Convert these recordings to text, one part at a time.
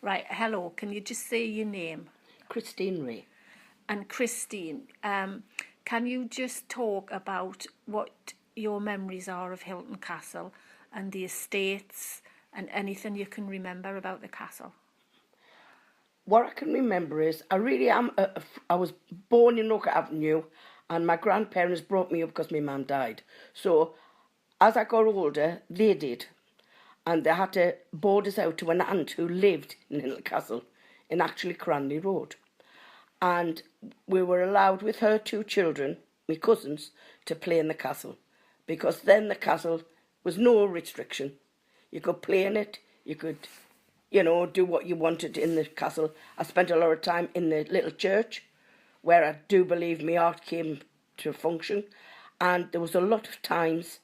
Right, hello, can you just say your name? Christine Reay. And Christine, can you just talk about what your memories are of Hylton Castle and the estates and anything you can remember about the castle? What I can remember is I really am. I was born in Oak Avenue, and my grandparents brought me up because my mum died. So, as I got older, they did, and they had to board us out to an aunt who lived in Hylton Castle, in actually Cranley Road, and we were allowed with her two children, my cousins, to play in the castle, because then the castle was no restriction. You could play in it. You could, do what you wanted in the castle. I spent a lot of time in the little church, where I do believe my art came to function, and there was a lot of times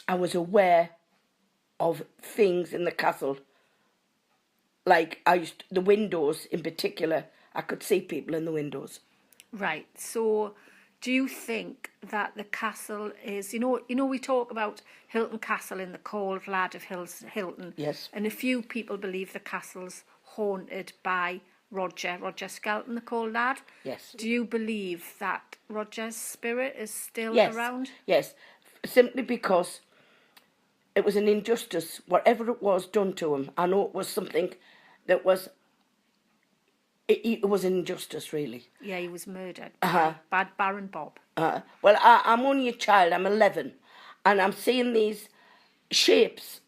I was aware of things in the castle. Like the windows in particular, I could see people in the windows. Right, so do you think that the castle is, we talk about Hylton Castle in the Cauld Lad of Hylton. Yes. And a few people believe the castle's haunted by Roger Skelton, the Cauld Lad. Yes. Do you believe that Roger's spirit is still Yes. around? Yes, simply because it was an injustice, whatever it was done to him. I know it was something that was, it was an injustice, really. Yeah, he was murdered by Bad Baron Bob. Well, I'm only a child, I'm 11, and I'm seeing these shapes,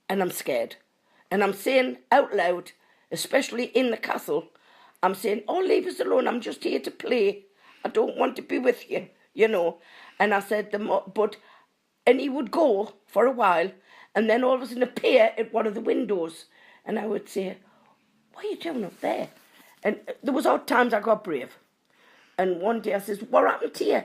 and I'm scared. And I'm saying out loud, especially in the castle, I'm saying, oh, leave us alone, I'm just here to play. I don't want to be with you, And I said, and he would go for a while, and then all of a sudden appear at one of the windows. And I would say, what are you doing up there? And there was odd times I got brave. And one day I says, what happened to you?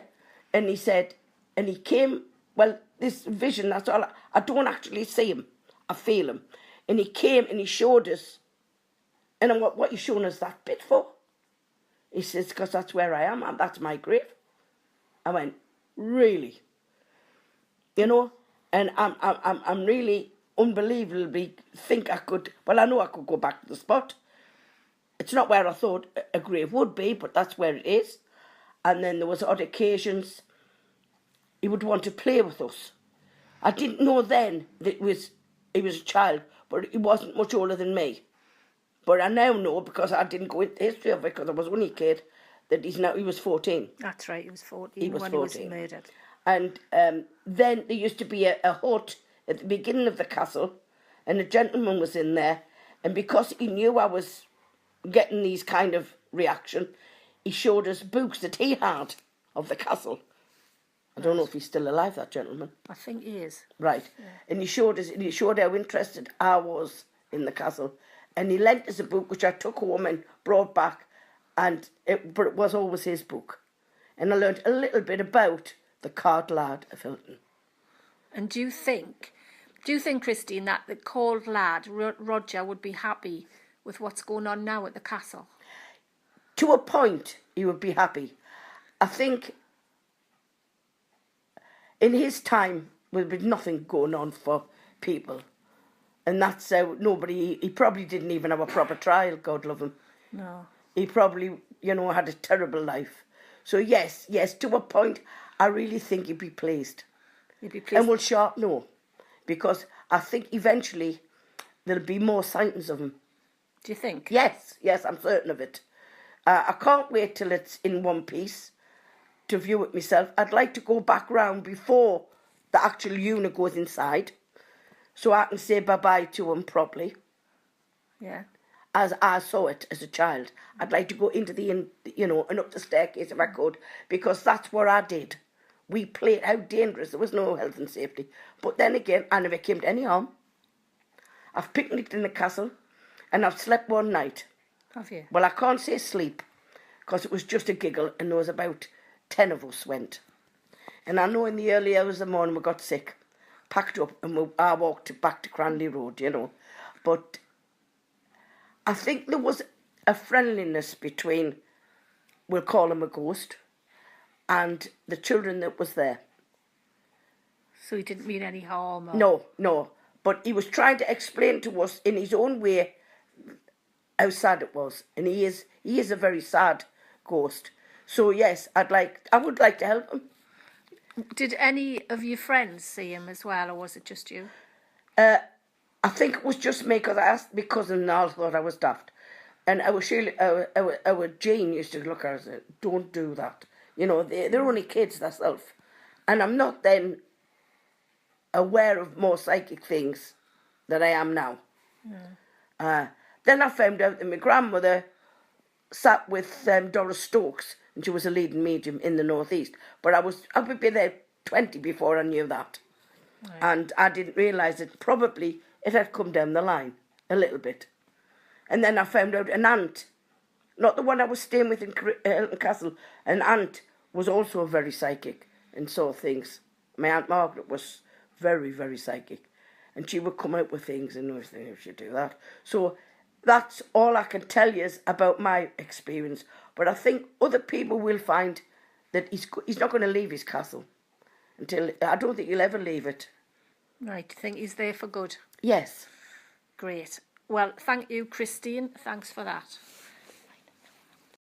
And he said, and he came, well, this vision, that's all, I don't actually see him. I feel him. And he came and he showed us. And I went, what are you showing us that bit for? He says, because that's where I am, that's my grave. I went, really? And I'm really unbelievably think I could, well, I know I could go back to the spot. It's not where I thought a grave would be, but that's where it is. And then there was odd occasions he would want to play with us. I didn't know then that he was a child, but he wasn't much older than me. But I now know, because I didn't go into the history of it, because I was only a kid, that he was 14. That's right, he was 14 he was when 14. he was murdered. And then there used to be a hut at the beginning of the castle, and a gentleman was in there, and because he knew I was getting these kind of reaction, he showed us books that he had of the castle. I don't know if he's still alive, that gentleman. I think he is. Right. Yeah. And he showed how interested I was in the castle. And he lent us a book which I took home and brought back, but it was always his book. And I learned a little bit about the Cauld Lad of Hylton. And do you think, Christine, that the Cauld Lad, Roger, would be happy with what's going on now at the castle? To a point, he would be happy. I think in his time, there would be nothing going on for people. And that's how he probably didn't even have a proper trial, God love him. No. He probably, had a terrible life. So yes, to a point, I really think he'd be pleased. He'd be pleased. And we'll sharp no, because I think eventually there'll be more sightings of him. Do you think? Yes, I'm certain of it. I can't wait till it's in one piece to view it myself. I'd like to go back round before the actual unit goes inside, so I can say bye-bye to him properly. Yeah. As I saw it as a child. I'd like to go into and up the staircase if I could, because that's what I did. We played how dangerous. There was no health and safety. But then again, I never came to any harm. I've picnicked in the castle, and I've slept one night. Have you? Well, I can't say sleep, because it was just a giggle, and there was about 10 of us went. And I know in the early hours of the morning we got sick, packed up, and I walked back to Cranley Road, But I think there was a friendliness between, we'll call him a ghost, and the children that was there. So he didn't mean any harm? Or... No. But he was trying to explain to us in his own way how sad it was. And he is a very sad ghost. So yes, I would like to help him. Did any of your friends see him as well, or was it just you? I think it was just me, because I asked my cousin and all thought I was daft. And our Jane used to look at us and say, don't do that. You know, they're only kids, that's self. And I'm not then aware of more psychic things than I am now. Then I found out that my grandmother sat with Doris Stokes, and she was a leading medium in the northeast. But I would be there 20 before I knew that. Right. And I didn't realise that probably it had come down the line a little bit. And then I found out an aunt, not the one I was staying with in Hylton Castle, an aunt was also very psychic and saw things. My Aunt Margaret was very, very psychic. And she would come out with things, and I was thinking, if she do that. So that's all I can tell you about my experience. But I think other people will find that he's not going to leave his castle until, I don't think he'll ever leave it. Right, think he's there for good? Yes. Great. Well, thank you, Christine. Thanks for that.